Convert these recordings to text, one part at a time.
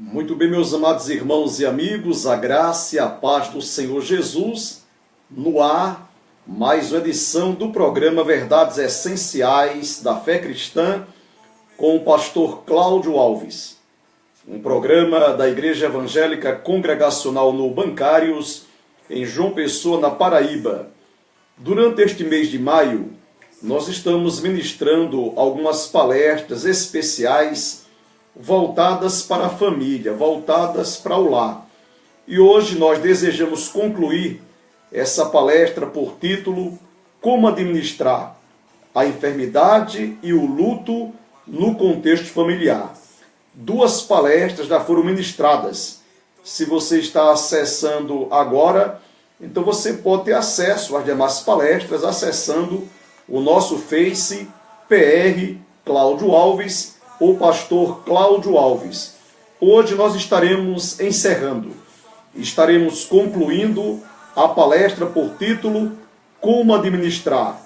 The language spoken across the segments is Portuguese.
Muito bem, meus amados irmãos e amigos, a graça e a paz do Senhor Jesus, no ar, mais uma edição do programa Verdades Essenciais da Fé Cristã, com o pastor Cláudio Alves. Um programa da Igreja Evangélica Congregacional no Bancários, em João Pessoa, na Paraíba. Durante este mês de maio, nós estamos ministrando algumas palestras especiais voltadas para a família, voltadas para o lar. E hoje nós desejamos concluir essa palestra por título Como administrar a enfermidade e o luto no contexto familiar. Duas palestras já foram ministradas. Se você está acessando agora, então você pode ter acesso às demais palestras acessando o nosso Face, PR Cláudio Alves, ou pastor Cláudio Alves. Hoje nós estaremos concluindo a palestra por título Como administrar,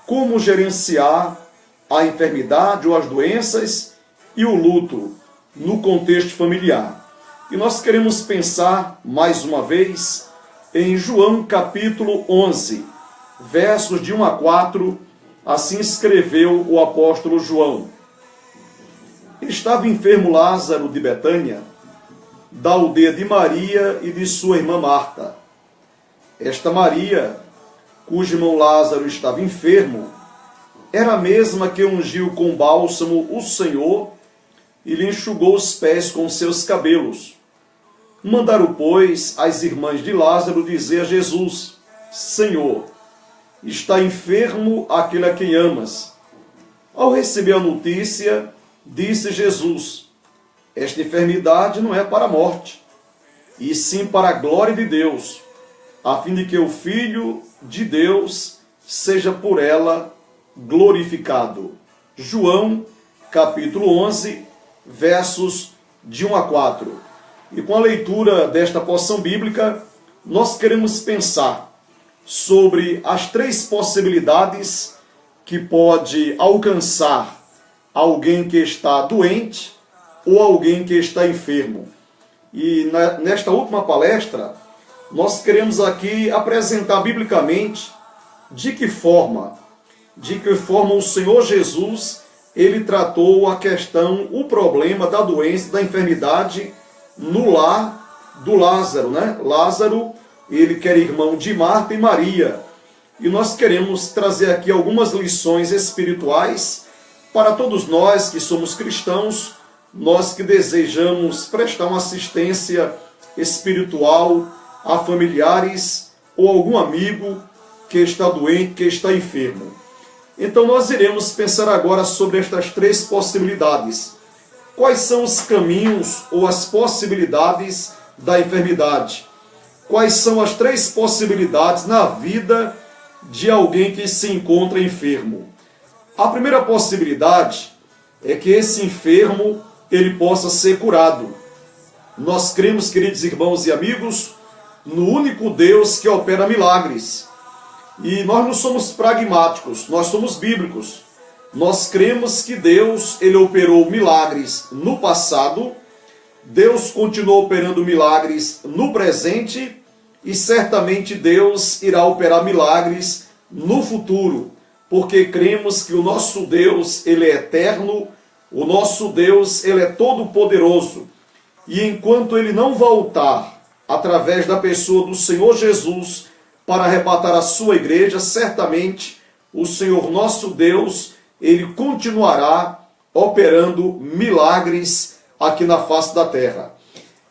como gerenciar a enfermidade ou as doenças e o luto no contexto familiar. E nós queremos pensar mais uma vez em João capítulo 11, versos de 1 a 4, assim escreveu o apóstolo João. Estava enfermo Lázaro de Betânia, da aldeia de Maria e de sua irmã Marta. Esta Maria, cujo irmão Lázaro estava enfermo, era a mesma que ungiu com bálsamo o Senhor e lhe enxugou os pés com seus cabelos. Mandaram, pois, as irmãs de Lázaro dizer a Jesus: Senhor, está enfermo aquele a quem amas. Ao receber a notícia, disse Jesus: esta enfermidade não é para a morte, e sim para a glória de Deus, a fim de que o Filho de Deus seja por ela glorificado. João, capítulo 11, versos de 1 a 4. E com a leitura desta porção bíblica, nós queremos pensar sobre as três possibilidades que pode alcançar alguém que está doente ou alguém que está enfermo. E nesta última palestra, nós queremos aqui apresentar biblicamente de que forma o Senhor Jesus, ele tratou a questão, o problema da doença, da enfermidade no lar do Lázaro, né? Lázaro, ele que era irmão de Marta e Maria. E nós queremos trazer aqui algumas lições espirituais para todos nós que somos cristãos, nós que desejamos prestar uma assistência espiritual a familiares ou algum amigo que está doente, que está enfermo. Então nós iremos pensar agora sobre estas três possibilidades. Quais são os caminhos ou as possibilidades da enfermidade? Quais são as três possibilidades na vida de alguém que se encontra enfermo? A primeira possibilidade é que esse enfermo ele possa ser curado. Nós cremos, queridos irmãos e amigos, no único Deus que opera milagres. E nós não somos pragmáticos, nós somos bíblicos. Nós cremos que Deus ele operou milagres no passado, Deus continuou operando milagres no presente e certamente Deus irá operar milagres no futuro. Porque cremos que o nosso Deus, ele é eterno, o nosso Deus, ele é todo-poderoso. E enquanto ele não voltar, através da pessoa do Senhor Jesus, para arrebatar a sua igreja, certamente o Senhor nosso Deus, ele continuará operando milagres aqui na face da terra.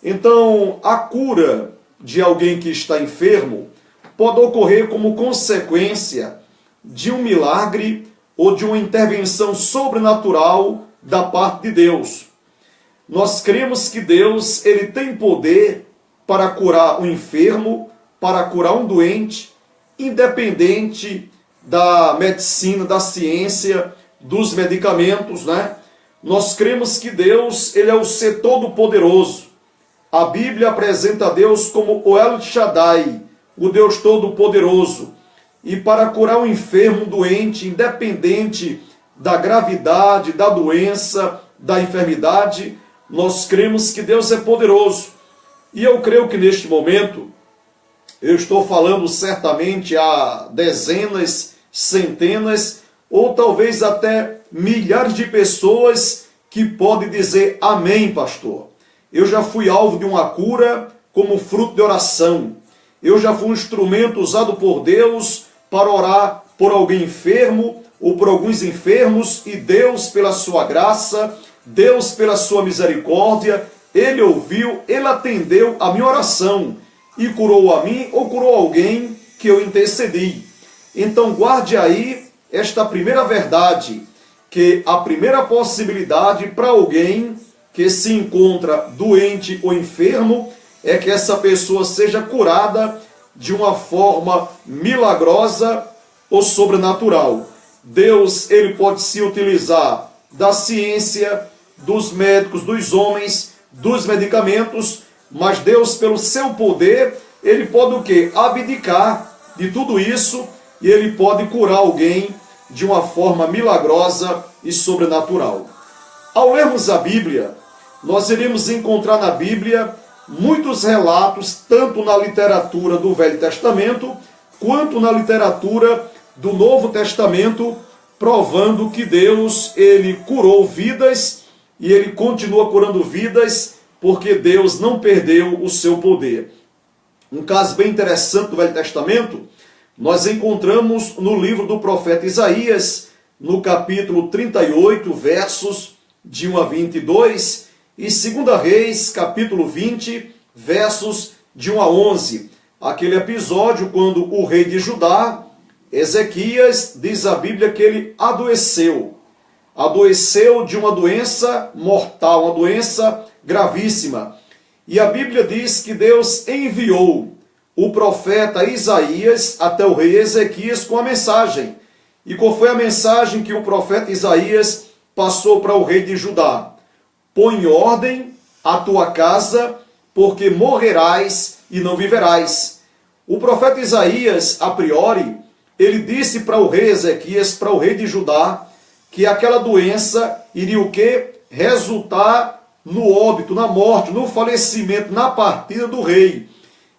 Então, a cura de alguém que está enfermo pode ocorrer como consequência de um milagre ou de uma intervenção sobrenatural da parte de Deus. Nós cremos que Deus ele tem poder para curar um enfermo, para curar um doente, independente da medicina, da ciência, dos medicamentos, né? Nós cremos que Deus ele é o ser todo-poderoso. A Bíblia apresenta Deus como o El Shaddai, o Deus todo-poderoso. E para curar um enfermo, um doente, independente da gravidade, da doença, da enfermidade, nós cremos que Deus é poderoso. E eu creio que neste momento, eu estou falando certamente a dezenas, centenas, ou talvez até milhares de pessoas que podem dizer amém, pastor. Eu já fui alvo de uma cura como fruto de oração. Eu já fui um instrumento usado por Deus para orar por alguém enfermo ou por alguns enfermos, e Deus, pela sua graça, Deus, pela sua misericórdia, Ele ouviu, Ele atendeu a minha oração e curou a mim ou curou alguém que eu intercedi. Então guarde aí esta primeira verdade, que a primeira possibilidade para alguém que se encontra doente ou enfermo é que essa pessoa seja curada de uma forma milagrosa ou sobrenatural. Deus, ele pode se utilizar da ciência, dos médicos, dos homens, dos medicamentos, mas Deus, pelo seu poder, ele pode o quê? Abdicar de tudo isso e ele pode curar alguém de uma forma milagrosa e sobrenatural. Ao lermos a Bíblia, nós iremos encontrar na Bíblia muitos relatos, tanto na literatura do Velho Testamento, quanto na literatura do Novo Testamento, provando que Deus, ele curou vidas e ele continua curando vidas, porque Deus não perdeu o seu poder. Um caso bem interessante do Velho Testamento, nós encontramos no livro do profeta Isaías, no capítulo 38, versos de 1 a 22, e 2 Reis, capítulo 20, versos de 1 a 11. Aquele episódio quando o rei de Judá, Ezequias, diz a Bíblia que ele adoeceu. Adoeceu de uma doença mortal, uma doença gravíssima. E a Bíblia diz que Deus enviou o profeta Isaías até o rei Ezequias com a mensagem. E qual foi a mensagem que o profeta Isaías passou para o rei de Judá? Põe em ordem a tua casa, porque morrerás e não viverás. O profeta Isaías, a priori, ele disse para o rei Ezequias, para o rei de Judá, que aquela doença iria o quê? Resultar no óbito, na morte, no falecimento, na partida do rei.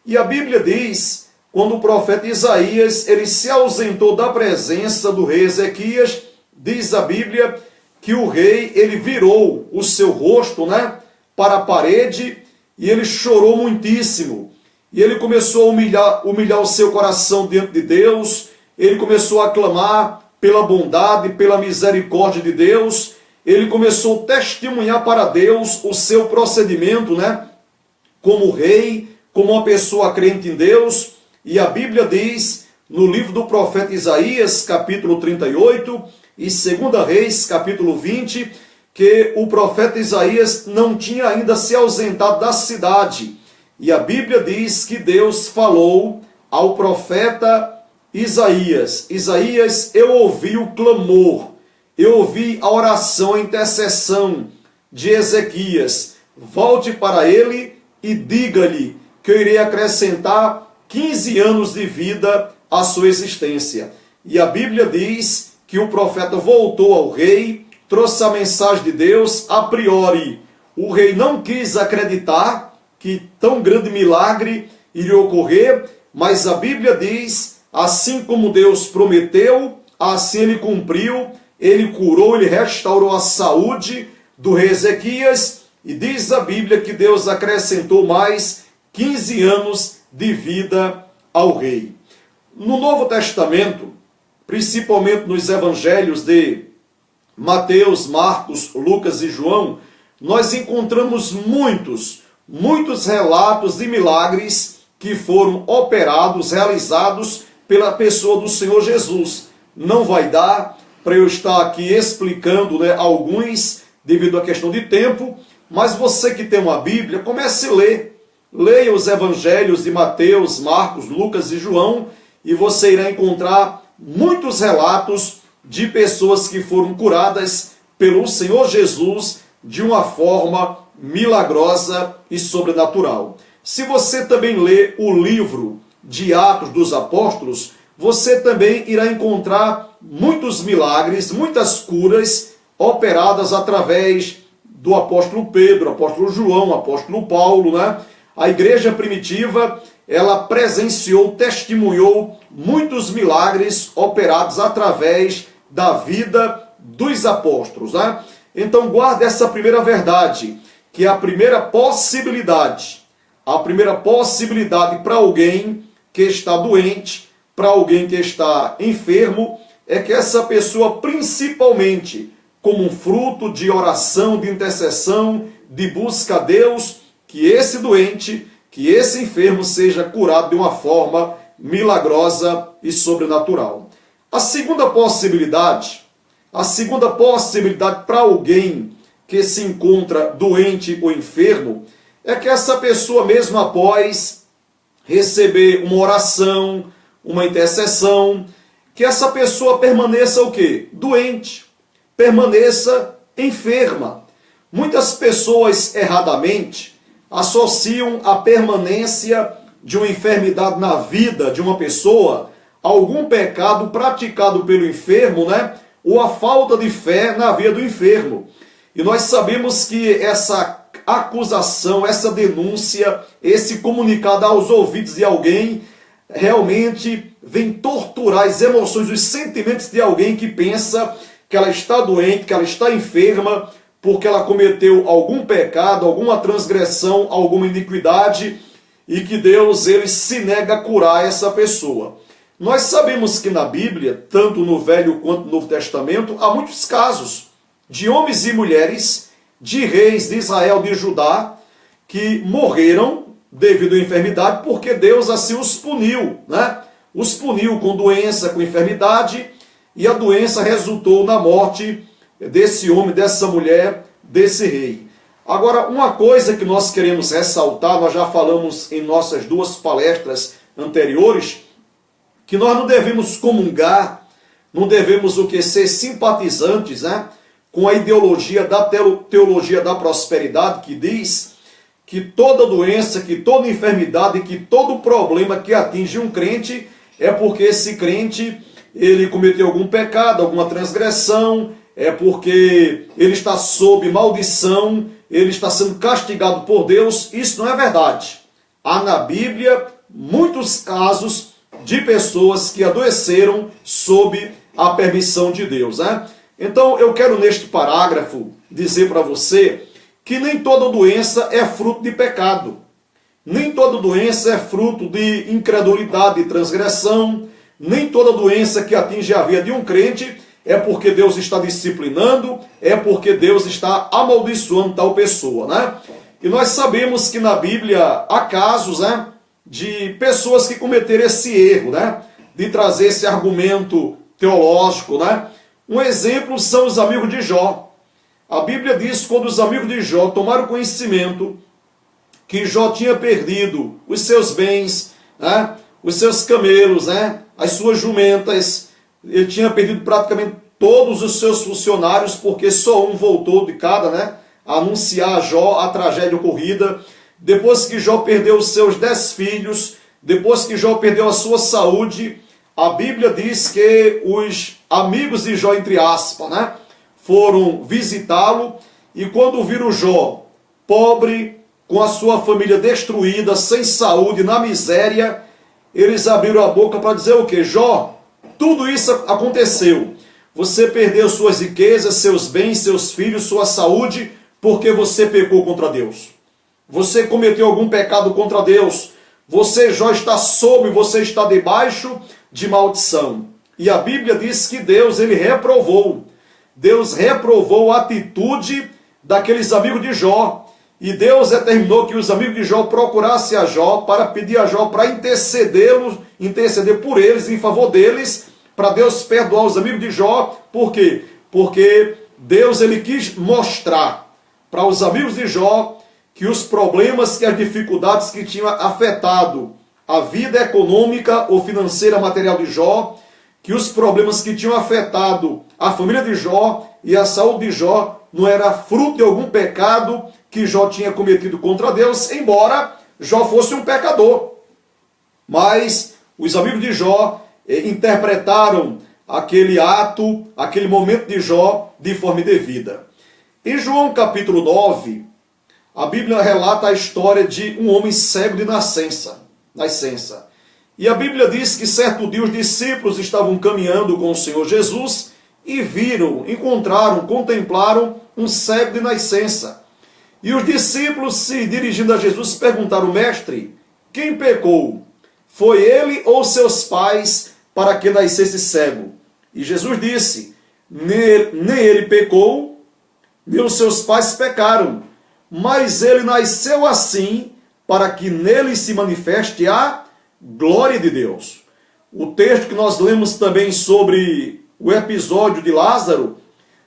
E a Bíblia diz, quando o profeta Isaías, ele se ausentou da presença do rei Ezequias, diz a Bíblia que o rei, ele virou o seu rosto, para a parede, e ele chorou muitíssimo. E ele começou a humilhar o seu coração diante de Deus, ele começou a clamar pela bondade, pela misericórdia de Deus, ele começou a testemunhar para Deus o seu procedimento, como rei, como uma pessoa crente em Deus. E a Bíblia diz, no livro do profeta Isaías, capítulo 38, e 2 Reis, capítulo 20, que o profeta Isaías não tinha ainda se ausentado da cidade. E a Bíblia diz que Deus falou ao profeta Isaías: Isaías, eu ouvi o clamor, eu ouvi a oração, a intercessão de Ezequias. Volte para ele e diga-lhe que eu irei acrescentar 15 anos de vida à sua existência. E a Bíblia diz que o profeta voltou ao rei, trouxe a mensagem de Deus. A priori, o rei não quis acreditar que tão grande milagre iria ocorrer, mas a Bíblia diz, assim como Deus prometeu, assim ele cumpriu, ele curou, ele restaurou a saúde do rei Ezequias, e diz a Bíblia que Deus acrescentou mais 15 anos de vida ao rei. No Novo Testamento, principalmente nos evangelhos de Mateus, Marcos, Lucas e João, nós encontramos muitos relatos de milagres que foram operados, realizados pela pessoa do Senhor Jesus. Não vai dar para eu estar aqui explicando alguns, devido à questão de tempo, mas você que tem uma Bíblia, comece a ler. Leia os evangelhos de Mateus, Marcos, Lucas e João, e você irá encontrar muitos relatos de pessoas que foram curadas pelo Senhor Jesus de uma forma milagrosa e sobrenatural. Se você também lê o livro de Atos dos Apóstolos, você também irá encontrar muitos milagres, muitas curas operadas através do apóstolo Pedro, apóstolo João, apóstolo Paulo, né? A igreja primitiva, ela presenciou, testemunhou muitos milagres operados através da vida dos apóstolos, né? Então guarde essa primeira verdade, que é a primeira possibilidade para alguém que está doente, para alguém que está enfermo, é que essa pessoa, principalmente como um fruto de oração, de intercessão, de busca a Deus, que esse doente, que esse enfermo seja curado de uma forma milagrosa e sobrenatural. A segunda possibilidade para alguém que se encontra doente ou enfermo, é que essa pessoa, mesmo após receber uma oração, uma intercessão, que essa pessoa permaneça o quê? Doente, permaneça enferma. Muitas pessoas, erradamente, associam a permanência de uma enfermidade na vida de uma pessoa a algum pecado praticado pelo enfermo, né? Ou a falta de fé na vida do enfermo. E nós sabemos que essa acusação, essa denúncia, esse comunicado aos ouvidos de alguém, realmente vem torturar as emoções, os sentimentos de alguém que pensa que ela está doente, que ela está enferma, porque ela cometeu algum pecado, alguma transgressão, alguma iniquidade, e que Deus ele se nega a curar essa pessoa. Nós sabemos que na Bíblia, tanto no Velho quanto no Novo Testamento, há muitos casos de homens e mulheres, de reis de Israel, de Judá, que morreram devido à enfermidade, porque Deus assim os puniu, né? Os puniu com doença, com enfermidade, e a doença resultou na morte desse homem, dessa mulher, desse rei. Agora, uma coisa que nós queremos ressaltar, nós já falamos em nossas duas palestras anteriores, que nós não devemos comungar, não devemos o que ser simpatizantes, né, com a ideologia da teologia da prosperidade, que diz que toda doença, que toda enfermidade, que todo problema que atinge um crente é porque esse crente ele cometeu algum pecado, alguma transgressão, é porque ele está sob maldição, ele está sendo castigado por Deus. Isso não é verdade. Há na Bíblia muitos casos de pessoas que adoeceram sob a permissão de Deus, né? Então eu quero neste parágrafo dizer para você que nem toda doença é fruto de pecado. Nem toda doença é fruto de incredulidade, de transgressão. Nem toda doença que atinge a vida de um crente é porque Deus está disciplinando, é porque Deus está amaldiçoando tal pessoa, né? E nós sabemos que na Bíblia há casos, né, de pessoas que cometeram esse erro, né, de trazer esse argumento teológico, né? Um exemplo são os amigos de Jó. A Bíblia diz que quando os amigos de Jó tomaram conhecimento que Jó tinha perdido os seus bens, né, os seus camelos, né, as suas jumentas, ele tinha perdido praticamente todos os seus funcionários, porque só um voltou de cada, né, a anunciar a Jó a tragédia ocorrida. Depois que Jó perdeu os seus 10 filhos, depois que Jó perdeu a sua saúde, a Bíblia diz que os amigos de Jó, entre aspas, né, foram visitá-lo, e quando viram Jó pobre, com a sua família destruída, sem saúde, na miséria, eles abriram a boca para dizer o quê? Jó, tudo isso aconteceu. Você perdeu suas riquezas, seus bens, seus filhos, sua saúde, porque você pecou contra Deus. Você cometeu algum pecado contra Deus. Você, Jó, está sob, você está debaixo de maldição. E a Bíblia diz que Deus, ele reprovou. Deus reprovou a atitude daqueles amigos de Jó. E Deus determinou que os amigos de Jó procurassem a Jó para pedir a Jó para interceder por eles, em favor deles, para Deus perdoar os amigos de Jó. Por quê? Porque Deus ele quis mostrar para os amigos de Jó que os problemas, que as dificuldades que tinham afetado a vida econômica ou financeira material de Jó, que os problemas que tinham afetado a família de Jó e a saúde de Jó não era fruto de algum pecado que Jó tinha cometido contra Deus, embora Jó fosse um pecador. Mas os amigos de Jó interpretaram aquele ato, aquele momento de Jó de forma indevida. Em João capítulo 9, a Bíblia relata a história de um homem cego de nascença. E a Bíblia diz que certo dia os discípulos estavam caminhando com o Senhor Jesus e viram, encontraram, contemplaram um cego de nascença. E os discípulos, se dirigindo a Jesus, perguntaram: Mestre, quem pecou? Foi ele ou seus pais para que nascesse cego? E Jesus disse: nem ele pecou, nem os seus pais pecaram, mas ele nasceu assim para que nele se manifeste a glória de Deus. O texto que nós lemos também sobre o episódio de Lázaro,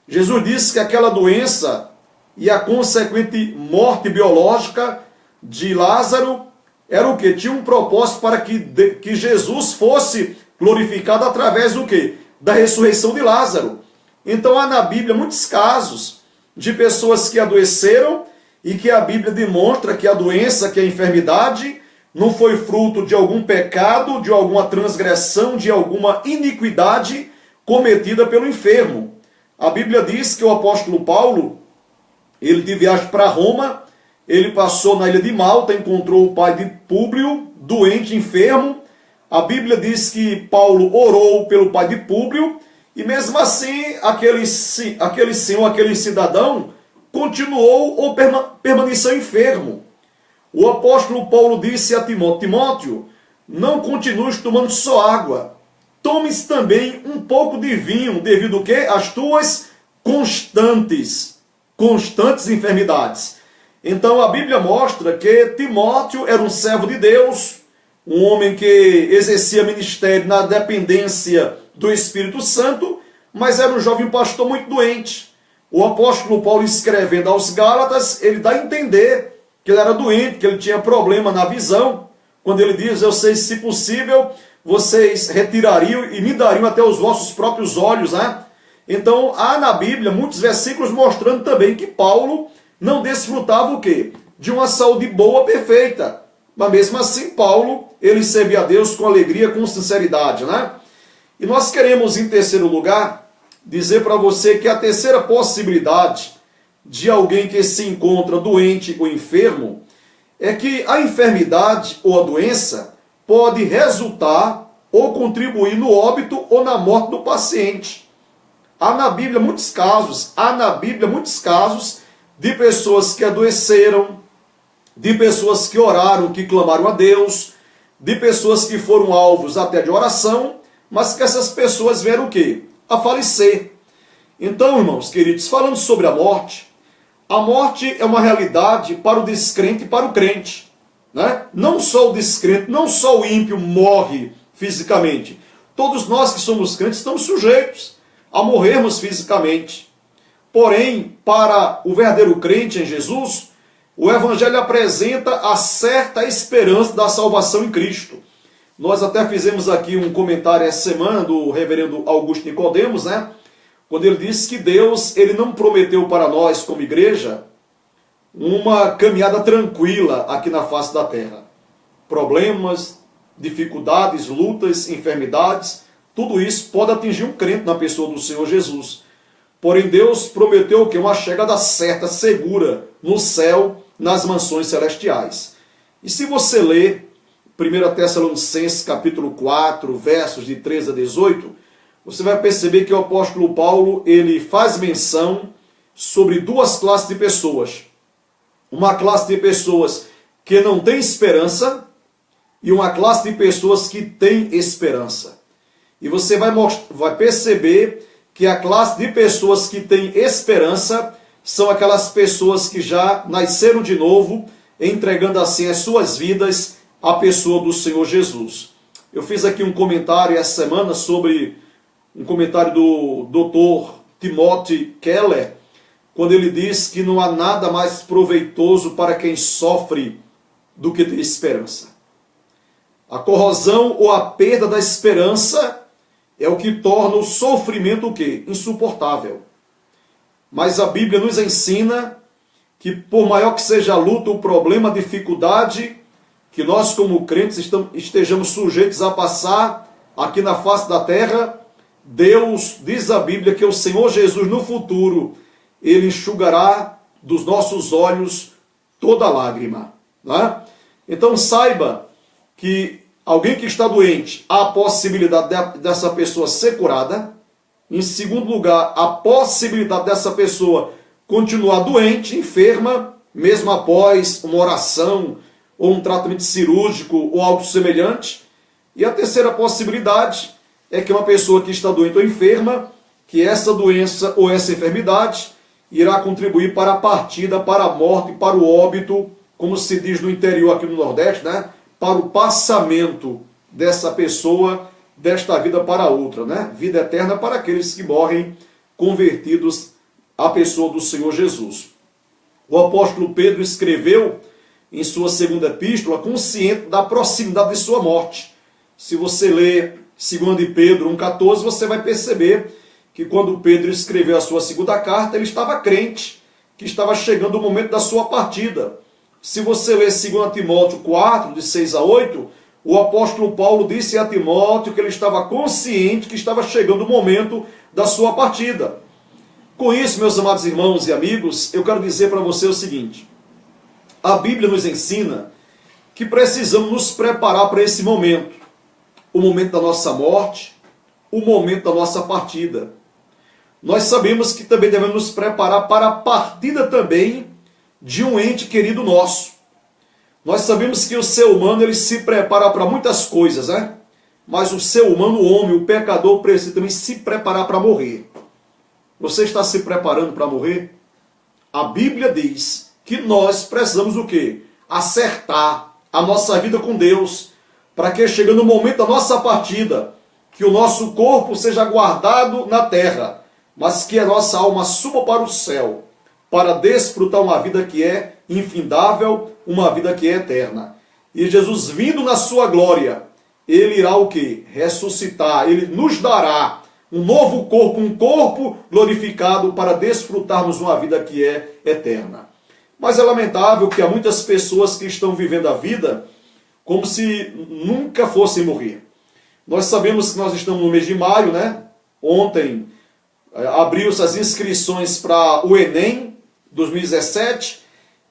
Jesus disse que aquela doença e a consequente morte biológica de Lázaro era o quê? Tinha um propósito para que Jesus fosse glorificado através do quê? Da ressurreição de Lázaro. Então há na Bíblia muitos casos de pessoas que adoeceram e que a Bíblia demonstra que a doença, que a enfermidade, não foi fruto de algum pecado, de alguma transgressão, de alguma iniquidade cometida pelo enfermo. A Bíblia diz que o apóstolo Paulo, ele de viagem para Roma, ele passou na ilha de Malta, encontrou o pai de Públio, doente, enfermo. A Bíblia diz que Paulo orou pelo pai de Públio, e mesmo assim, aquele senhor, aquele cidadão, continuou ou permaneceu enfermo. O apóstolo Paulo disse a Timóteo: Timóteo, não continues tomando só água, tomes também um pouco de vinho, devido ao quê? Às tuas constantes enfermidades. Então a Bíblia mostra que Timóteo era um servo de Deus, um homem que exercia ministério na dependência do Espírito Santo, mas era um jovem pastor muito doente. O apóstolo Paulo, escrevendo aos Gálatas, ele dá a entender que ele era doente, que ele tinha problema na visão, quando ele diz: eu sei, se possível, vocês retirariam e me dariam até os vossos próprios olhos, né? Então há na Bíblia muitos versículos mostrando também que Paulo não desfrutava o quê? De uma saúde boa, perfeita. Mas mesmo assim, Paulo, ele servia a Deus com alegria, com sinceridade, né? E nós queremos, em terceiro lugar, dizer para você que a terceira possibilidade de alguém que se encontra doente ou enfermo é que a enfermidade ou a doença pode resultar ou contribuir no óbito ou na morte do paciente. Há na Bíblia muitos casos de pessoas que adoeceram, de pessoas que oraram, que clamaram a Deus, de pessoas que foram alvos até de oração, mas que essas pessoas vieram o quê? A falecer. Então, irmãos queridos, falando sobre a morte é uma realidade para o descrente e para o crente, né? Não só o descrente, não só o ímpio morre fisicamente. Todos nós que somos crentes estamos sujeitos a morrermos fisicamente. Porém, para o verdadeiro crente em Jesus, o Evangelho apresenta a certa esperança da salvação em Cristo. Nós até fizemos aqui um comentário essa semana do reverendo Augusto Nicodemos, né? Quando ele disse que Deus, ele não prometeu para nós como igreja uma caminhada tranquila aqui na face da terra. Problemas, dificuldades, lutas, enfermidades, tudo isso pode atingir um crente na pessoa do Senhor Jesus. Porém, Deus prometeu que uma chegada certa, segura, no céu, nas mansões celestiais. E se você ler 1 Tessalonicenses capítulo 4, versos de 13 a 18, você vai perceber que o apóstolo Paulo, ele faz menção sobre duas classes de pessoas. Uma classe de pessoas que não tem esperança e uma classe de pessoas que tem esperança. E você vai perceber que a classe de pessoas que tem esperança são aquelas pessoas que já nasceram de novo, entregando assim as suas vidas à pessoa do Senhor Jesus. Eu fiz aqui um comentário essa semana sobre um comentário do Dr. Timothy Keller, quando ele diz que não há nada mais proveitoso para quem sofre do que ter esperança. A corrosão ou a perda da esperança é o que torna o sofrimento o quê? Insuportável. Mas a Bíblia nos ensina que por maior que seja a luta, o problema, a dificuldade, que nós como crentes estejamos sujeitos a passar aqui na face da terra, Deus, diz a Bíblia, que o Senhor Jesus no futuro, Ele enxugará dos nossos olhos toda lágrima. Né? Então saiba que alguém que está doente, há a possibilidade dessa pessoa ser curada. Em segundo lugar, a possibilidade dessa pessoa continuar doente, enferma, mesmo após uma oração ou um tratamento cirúrgico ou algo semelhante. E a terceira possibilidade é que uma pessoa que está doente ou enferma, que essa doença ou essa enfermidade irá contribuir para a partida, para a morte, para o óbito, como se diz no interior aqui no Nordeste, né? Para o passamento dessa pessoa, desta vida para outra, né? Vida eterna para aqueles que morrem convertidos à pessoa do Senhor Jesus. O apóstolo Pedro escreveu em sua segunda epístola, consciente da proximidade de sua morte. Se você ler 2 Pedro 1,14, você vai perceber que quando Pedro escreveu a sua segunda carta, ele estava crente, que estava chegando o momento da sua partida. Se você ler 2 Timóteo 4, de 6 a 8, o apóstolo Paulo disse a Timóteo que ele estava consciente que estava chegando o momento da sua partida. Com isso, meus amados irmãos e amigos, eu quero dizer para você o seguinte: a Bíblia nos ensina que precisamos nos preparar para esse momento, o momento da nossa morte, o momento da nossa partida. Nós sabemos que também devemos nos preparar para a partida também de um ente querido nosso. Nós sabemos que o ser humano ele se prepara para muitas coisas, né? Mas o ser humano, o homem, o pecador, precisa também se preparar para morrer. Você está se preparando para morrer? A Bíblia diz que nós precisamos o quê? Acertar a nossa vida com Deus, para que chegando o momento da nossa partida, que o nosso corpo seja guardado na terra, mas que a nossa alma suba para o céu, para desfrutar uma vida que é infindável, uma vida que é eterna. E Jesus vindo na sua glória, ele irá o quê? Ressuscitar, ele nos dará um novo corpo, um corpo glorificado para desfrutarmos uma vida que é eterna. Mas é lamentável que há muitas pessoas que estão vivendo a vida como se nunca fossem morrer. Nós sabemos que nós estamos no mês de maio, né? Ontem abriu-se as inscrições para o Enem 2017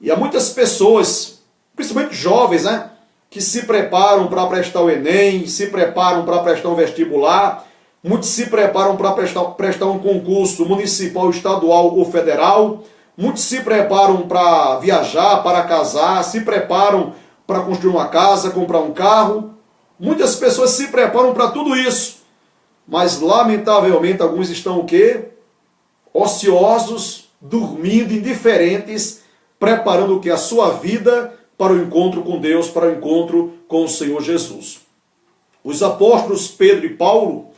e há muitas pessoas, principalmente jovens, né? Que se preparam para prestar o Enem, se preparam para prestar um vestibular, muitos se preparam para prestar um concurso municipal, estadual ou federal, muitos se preparam para viajar, para casar, se preparam para construir uma casa, comprar um carro. Muitas pessoas se preparam para tudo isso, mas lamentavelmente alguns estão o quê? Ociosos, dormindo, indiferentes, preparando o que? A sua vida para o encontro com Deus, para o encontro com o Senhor Jesus. Os apóstolos Pedro e Paulo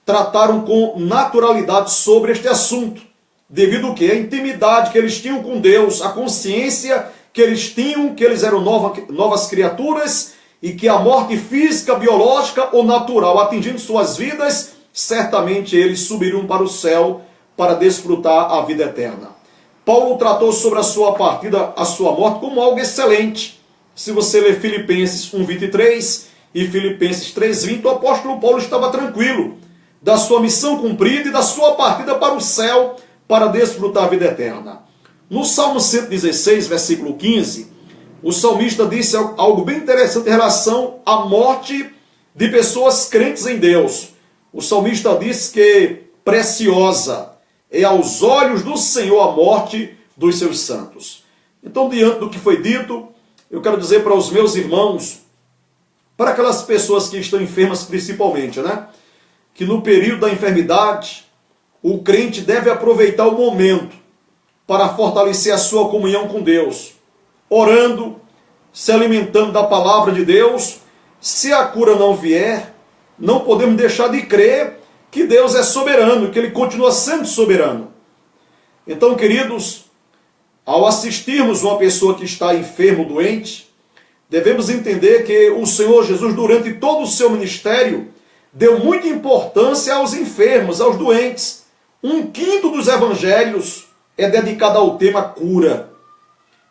trataram com naturalidade sobre este assunto, devido ao quê? A intimidade que eles tinham com Deus, a consciência que eles tinham, que eles eram novas criaturas, e que a morte física, biológica ou natural atingindo suas vidas, certamente eles subiriam para o céu para desfrutar a vida eterna. Paulo tratou sobre a sua partida, a sua morte, como algo excelente. Se você ler Filipenses 1:23 e Filipenses 3:20, o apóstolo Paulo estava tranquilo da sua missão cumprida e da sua partida para o céu para desfrutar a vida eterna. No Salmo 116, versículo 15, o salmista disse algo bem interessante em relação à morte de pessoas crentes em Deus. O salmista disse que preciosa é aos olhos do Senhor a morte dos seus santos. Então, diante do que foi dito, eu quero dizer para os meus irmãos, para aquelas pessoas que estão enfermas principalmente, né? Que no período da enfermidade, o crente deve aproveitar o momento para fortalecer a sua comunhão com Deus, orando, se alimentando da palavra de Deus. Se a cura não vier, não podemos deixar de crer que Deus é soberano, que Ele continua sendo soberano. Então, queridos, ao assistirmos uma pessoa que está enferma ou doente, devemos entender que o Senhor Jesus, durante todo o seu ministério, deu muita importância aos enfermos, aos doentes. 1/5 dos evangelhos é dedicado ao tema cura.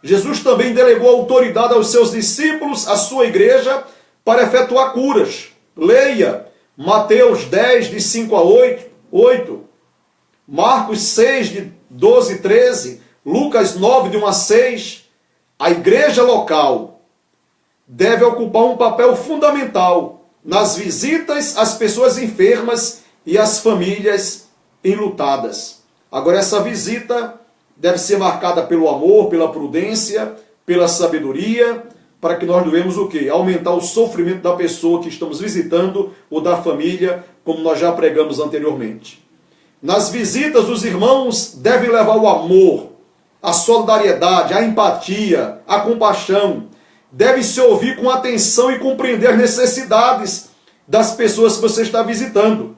Jesus também delegou autoridade aos seus discípulos, à sua igreja, para efetuar curas. Leia Mateus 10, de 5 a 8, Marcos 6, 12, 13, Lucas 9, de 1 a 6, a igreja local deve ocupar um papel fundamental nas visitas às pessoas enfermas e às famílias enlutadas. Agora, essa visita deve ser marcada pelo amor, pela prudência, pela sabedoria, para que nós devemos o quê? Aumentar o sofrimento da pessoa que estamos visitando ou da família, como nós já pregamos anteriormente. Nas visitas, os irmãos devem levar o amor, a solidariedade, a empatia, a compaixão. Deve se ouvir com atenção e compreender as necessidades das pessoas que você está visitando.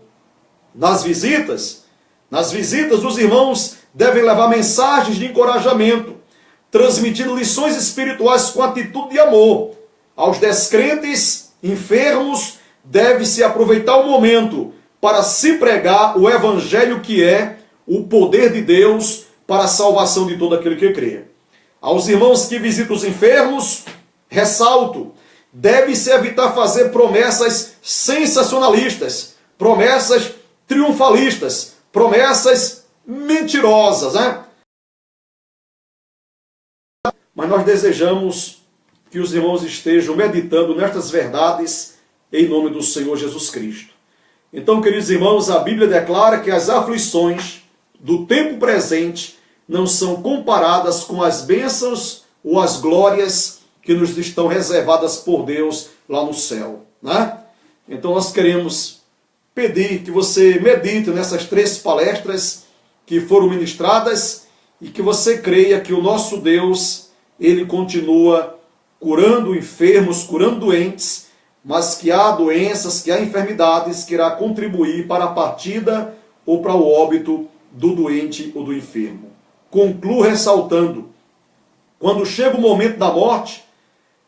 Nas visitas, os irmãos devem levar mensagens de encorajamento, transmitindo lições espirituais com atitude de amor. Aos descrentes, enfermos, deve-se aproveitar o momento para se pregar o evangelho, que é o poder de Deus para a salvação de todo aquele que crê. Aos irmãos que visitam os enfermos, ressalto, deve-se evitar fazer promessas sensacionalistas, promessas triunfalistas, promessas mentirosas, né? Mas nós desejamos que os irmãos estejam meditando nestas verdades em nome do Senhor Jesus Cristo. Então, queridos irmãos, a Bíblia declara que as aflições do tempo presente não são comparadas com as bênçãos ou as glórias que nos estão reservadas por Deus lá no céu, né? Então nós queremos pedir que você medite nessas 3 palestras que foram ministradas e que você creia que o nosso Deus, Ele continua curando enfermos, curando doentes, mas que há doenças, que há enfermidades que irá contribuir para a partida ou para o óbito do doente ou do enfermo. Concluo ressaltando, quando chega o momento da morte,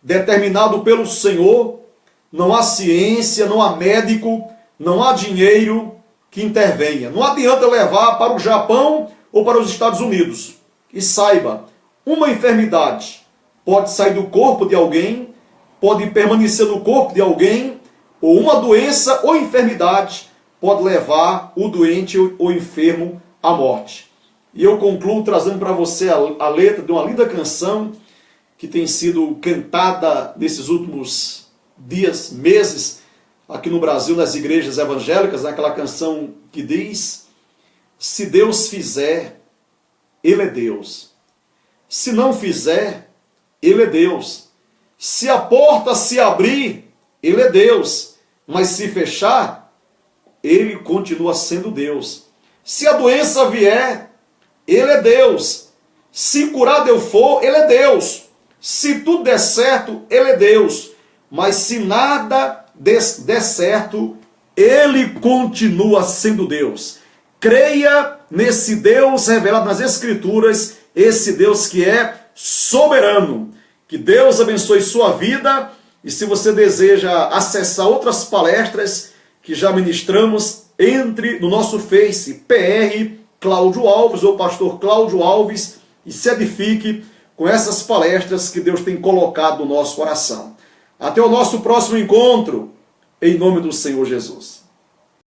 determinado pelo Senhor, não há ciência, não há médico, não há dinheiro que intervenha. Não adianta levar para o Japão ou para os Estados Unidos. E saiba, uma enfermidade pode sair do corpo de alguém, pode permanecer no corpo de alguém, ou uma doença ou enfermidade pode levar o doente ou enfermo à morte. E eu concluo trazendo para você a letra de uma linda canção que tem sido cantada nesses últimos dias, meses, aqui no Brasil, nas igrejas evangélicas, aquela canção que diz: se Deus fizer, Ele é Deus. Se não fizer, Ele é Deus. Se a porta se abrir, Ele é Deus. Mas se fechar, Ele continua sendo Deus. Se a doença vier, Ele é Deus. Se curado eu for, Ele é Deus. Se tudo der certo, Ele é Deus. Mas se nada der certo, Ele continua sendo Deus. Creia nesse Deus revelado nas Escrituras, esse Deus que é soberano. Que Deus abençoe sua vida. E se você deseja acessar outras palestras que já ministramos, entre no nosso Face, PR Cláudio Alves ou Pastor Cláudio Alves, e se edifique com essas palestras que Deus tem colocado no nosso coração. Até o nosso próximo encontro, em nome do Senhor Jesus.